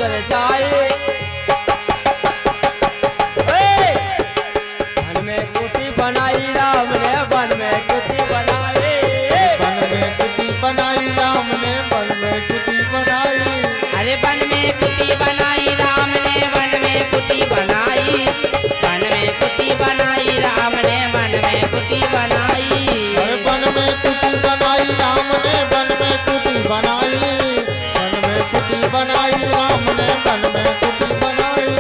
चल जाए। वन में कुटी बनाई राम ने, वन में कुटी बनाई, वन में कुटी बनाई राम ने, वन में कुटी बनाई। अरे वन में कुटी बनाई राम ने, वन में कुटी बनाई, वन में कुटी बनाई राम ने, वन में कुटी बनाई। अरे वन में कुटी बनाई राम ने, वन में कुटी बनाई, वन में कुटी बनाई राम ने, वन में कुटी बनाई।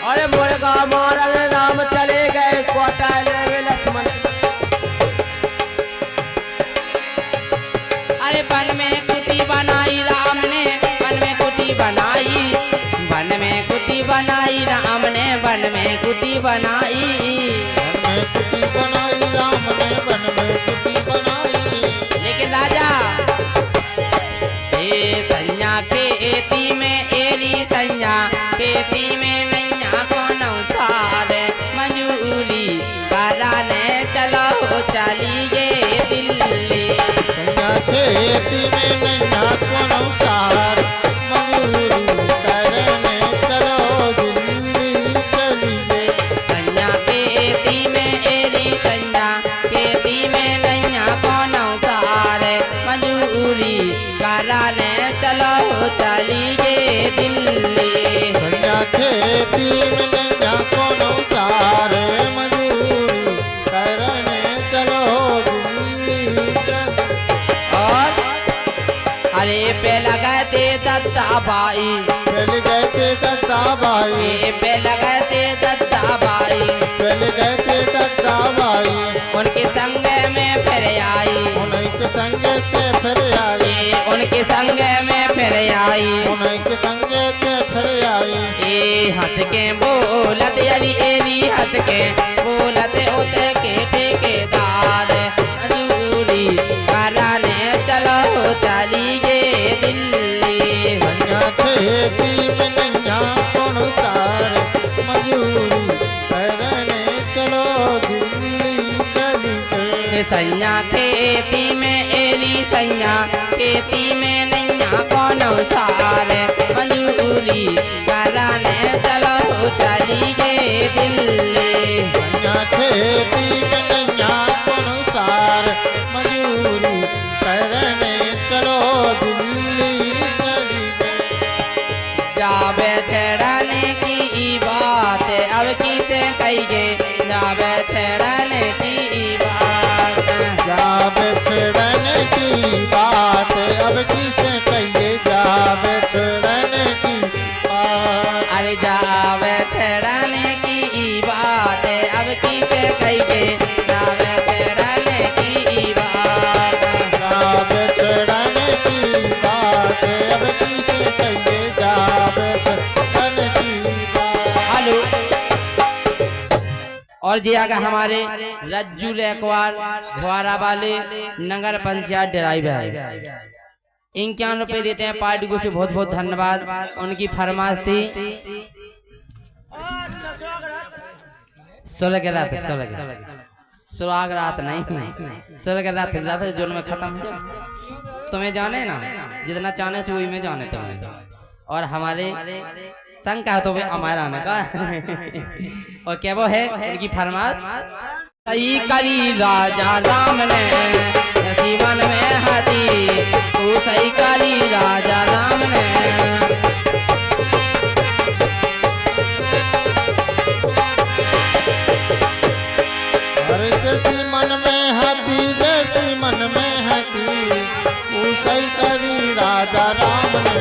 अरे मुर्गा मारल राम चले गए कोटाले में लक्ष्मण। अरे वन में कुटी बनाई राम ने, वन में कुटी बनाई, वन में कुटी बनाई राम ने, वन में कुटी बनाई। वन में कुटी बनाई राम ने, वन में कुटी बनाई। लेकिन राजा ए संज्ञा खेती में एरी संज्ञा खेती में नैया कौन सार मंजूरी कराने चलो चली गे दिल्ली। संज्ञा खेती में नैया कौन सार मंजूरी करने चलो दिल्ली चलिए। संज्ञा खेती में एरी संज्ञा खेती में नैया कौन सार मंजूरी कराने चलो चली गे दिल्ली। संज्ञा खेती में नैया कौन सार मंजूरी करने चलो दिल्ली चलिए। और अरे पे लगाए थे दत्ता भाई, पहले गए थे दत्ता भाई, पे लगाए थे दत्ता भाई, पहले गए थे दत्ता भाई। उनके संग में फिर आई, उनके संग से फिर आई, उनके संग में फिर आई। उनके संग से फिर आई। ए हंस के बोलत अली एरी हंस के बोलत होते के ठेकेदार मंजूरी कराने चलो चली गे दिल्ली। संज्ञा खेती में नैया कौन सार मजूरी करने चलो दिल्ली चली गए। संज्ञा खेती में एली संज्ञा खेती में नैया कौन सार मंजूरी कराने चलो चली गे दिल्ली। संज्ञा खेती में नैया कौन सार मजूरी करने चलो दिल्ली चली गए। जावे छेड़ाने की बात अब किसे कहिए, जावे छेड़ाने की बात, जावे छेड़ने की बात अब किसे कहिए, जावे छेड़ने की बात। अरे जावे छेड़ाने की बात अब किसे कहिए, जावे छेड़ाने की बात। जावे छेड़ने की बात अब किसे कहिए, जावे छेड़ने की बात। हेलो और जी आगे हमारे रज्जू लेकवार घुआरा वाले नगर पंचायत ड्राइवर ₹51 देते हैं पार्टी को से बहुत बहुत धन्यवाद। उनकी फरमाइश थी 16 के रात, 16 सुराग रात नहीं 16 के रात जो में खत्म हो जाए। तुम्हें जाने ना जितना चाहने से वही में जाने तुम्हें। और हमारे संग का तो हमारा आने का और क्या वो है उनकी फरमाइश, सही करी राजा राम ने जीवन में हाथी, तू सही करी राजा राम ने। अरे जैसी मन में हाथी, जैसी मन में हाथी, ऊंचाई करी राजा राम ने।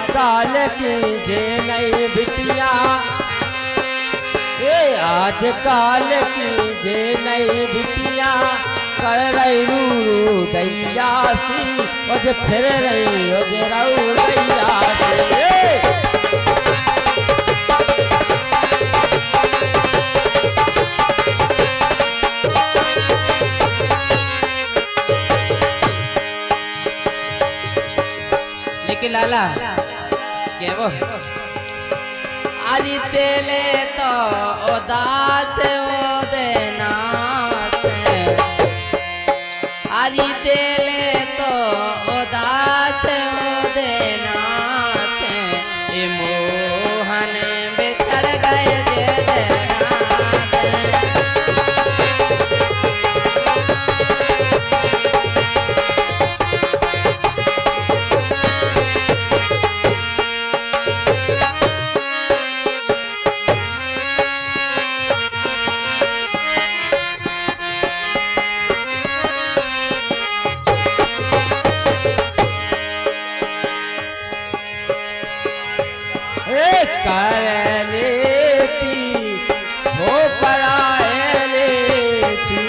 काल की जे नई बिटिया, ए आज काल की जे नई बिटिया कर रही रू दैया सी, और फिर रही हो जे रू दैया सी। लेकिन लाला क्या वो अरे तेले तो उदास हो देना, अरे तेले तो उदास हो देना, ये मोहन बिछड़ गए दे देना। कर लेती हो कराए लेती,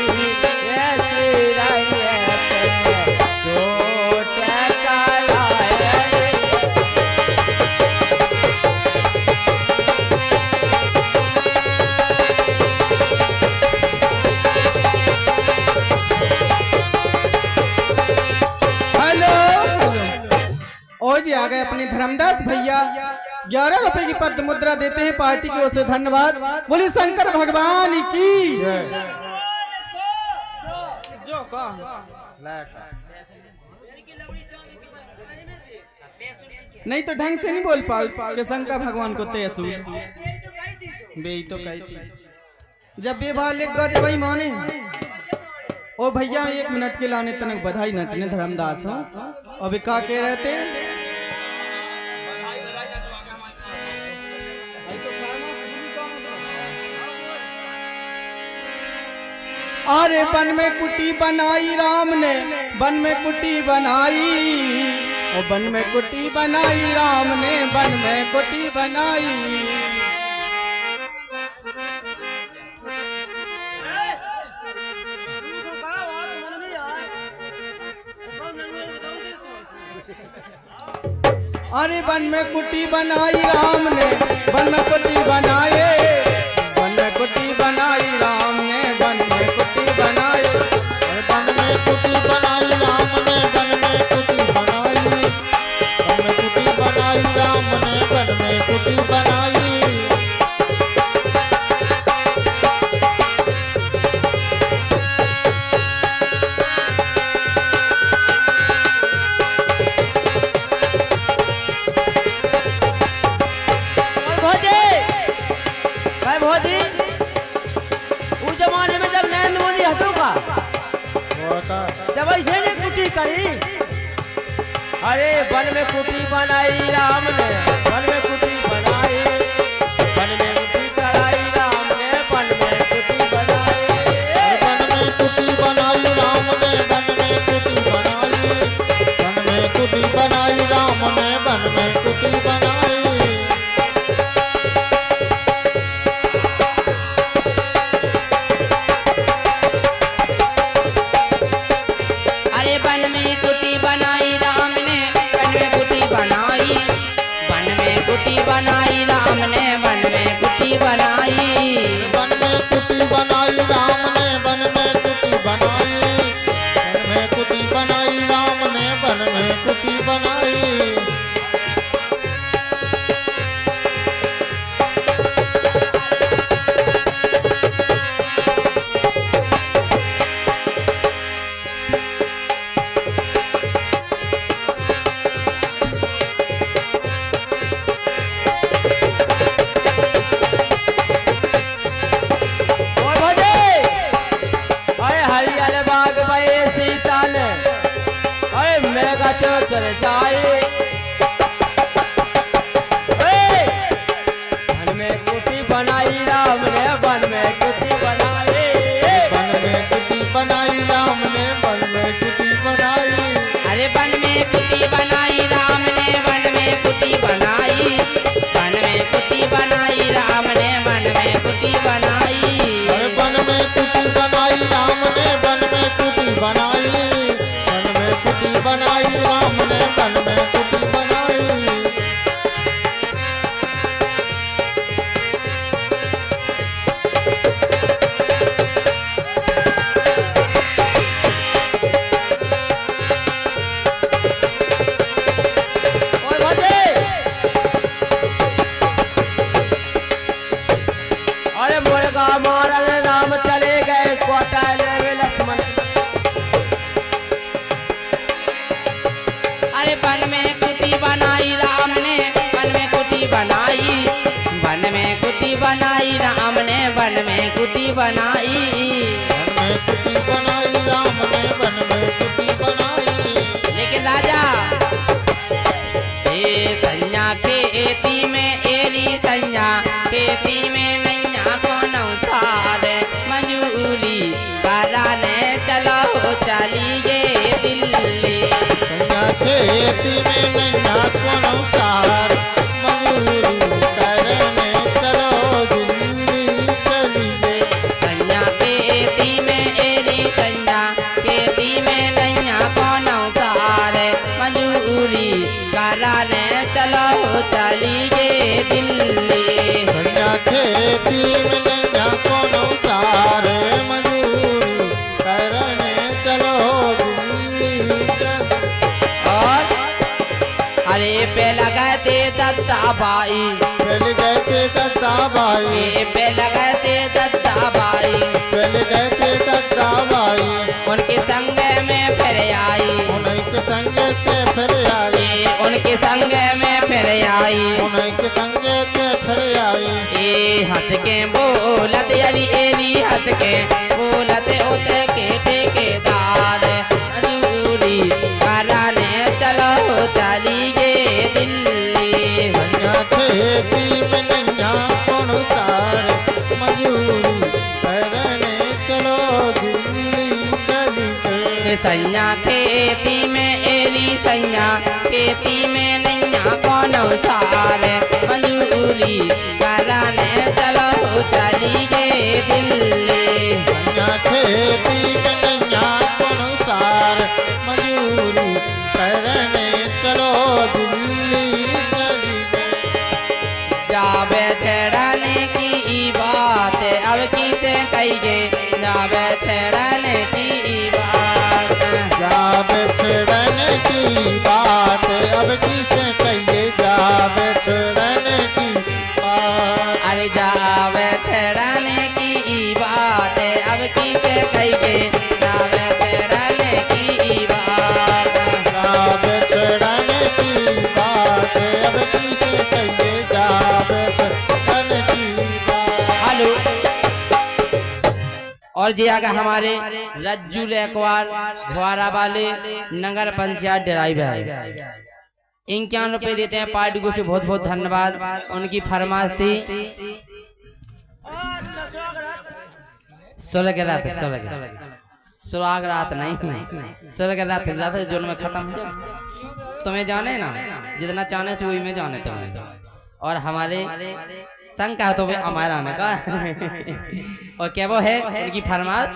ऐसे रंगत चोट कराए। हेलो ओ जी आ गए अपने धर्मदास भैया। 11 रुपए की पद्म मुद्रा देते हैं पार्टी की ओर से, धन्यवाद। बोली शंकर भगवान की नहीं तो ढंग से नहीं बोल पाओ कि शंकर भगवान को तेसु बे तो कही थी जब बेभार लिख गो जब भाई माने। ओ भैया 1 मिनट के लाने तनक बधाई नचने धर्मदास हो। अभी का कह रहे थे? अरे वन में कुटी बनाई राम ने, वन में कुटी बनाई, ओ वन में कुटी बनाई राम ने, वन में कुटी बनाई। अरे वन में कुटी बनाई राम ने, वन में कुटी बनाए, वन में कुटी बनाई राम ने, वन में कुटी बनाई। वन में कुटी बनाई राम ने, वन में कुटी बनाई, वन में कुटी बनाई राम ने, वन में कुटी बनाई। जब ऐसे ने कुटी करी, अरे वन में कुटी बनाई राम ने, वन में कुटी बनाई, वन में कुटी कराई राम ने, वन में कुटी बनाई, वन में कुटी बनाई राम ने, वन में कुटी बनाई, वन में कुटी बनाई राम ने, वन में कुटी बनाई। वन में कुटी बनाई राम ने, वन में कुटी बनाई, वन में कुटी बनाई राम ने, वन में कुटी बनाई, वन में कुटी बनाई राम ने, वन में कुटी बनाई, वन में कुटी बनाई राम ने, वन में कुटी बनाई। चल जाए वन में कुटी बनाई राम ने, वन में कुटी बनाई, वन में कुटी बनाई राम ने, वन में कुटी बनाई। अरे वन में कुटी बनाई राम ने, वन में कुटी कुटी बनाई, वन में कुटी बनाई राम ने वन में कुटी बनाई। अरे वन में कुटी बनाई राम ने वन में कुटी बनाई, वन में कुटी बनाई राम ने वन में कुटी बनाई। ओए भजे, अरे मुर्गा मारल राम चले गए कोटाले में लक्ष्मण। अरे वन में कुटी बनाई राम ने वन में कुटी बनाई, वन में कुटी बनाई राम ने वन में कुटी बनाई। वन में कुटी बनाई राम ने वन में कुटी बनाई। लेकिन राजा ए संज्ञा खेती में एरी संज्ञा खेती में नैया कौन सारे मंजूरी कराने चलो चली गे दिल्ली। संज्ञा खेती में नैया कोनो सार मजूरी करने चलो दिल्ली चलिए। संज्ञा खेती में एरी संज्ञा खेती में नैया कौन सारे मंजूरी कराने चलो चली गे दिल्ली। संज्ञा खेती में नैया कोनो सार मजूरी करने चलो दिल्ली चलिए। और अरे पे लगाते दत्ता बाई, पहले गए थे दत्ता भाई, पे लगाते दत्ता बाई, पहले गए थे दत्ता भाई, उनके संग में फिर आई, उन्हीं के संग थे फिर आई, उनके संग में फिर आई। उन्हीं के संग थे फिर आई। ए हंस के बोलत अली एली हंस के बोलत होते के ठेकेदार मजूरी कराने चलो चली गे दिल्ली। संज्ञा खेती में नैया कोनो सार मजूरी करने चलो दिल्ली चली गए। संज्ञा खेती में एली संज्ञा खेती में नैया कौन सार मंजूरी कराने चलो चली गे दिल्ली। संज्ञा खेती में नैया कोनो सार मजूरी करने चलो दिल्ली चली गए। जावे छेड़ाने की बात अब किसे कहिए, जावे छेड़ाने की बात। जाब छेड़ने की बात अब किसे कहिए, जाब छेड़ने की बात। अरे जावे छेड़ाने की बात अब किसे कहिए, जावे छेड़ाने की बात। जाब छेड़ने की बात अब किसे कहिए, जाब छेड़ने की बात। हेलो और जी आगे हमारे रज्जू लेकवार घुआरा वाले नगर पंचायत ड्राइवर 51 रुपए देते हैं पार्टी को से बहुत बहुत धन्यवाद। उनकी फरमाइश थी अच्छा स्वागत। 16 के रात 16 रात नहीं 16 के रात जो में खत्म हो जाए। तुम्हें जाने ना जितना चाहने से वही में जाने तुम्हें। और हमारे संग का तो हमारा आने का और क्या वो है उनकी फरमाइश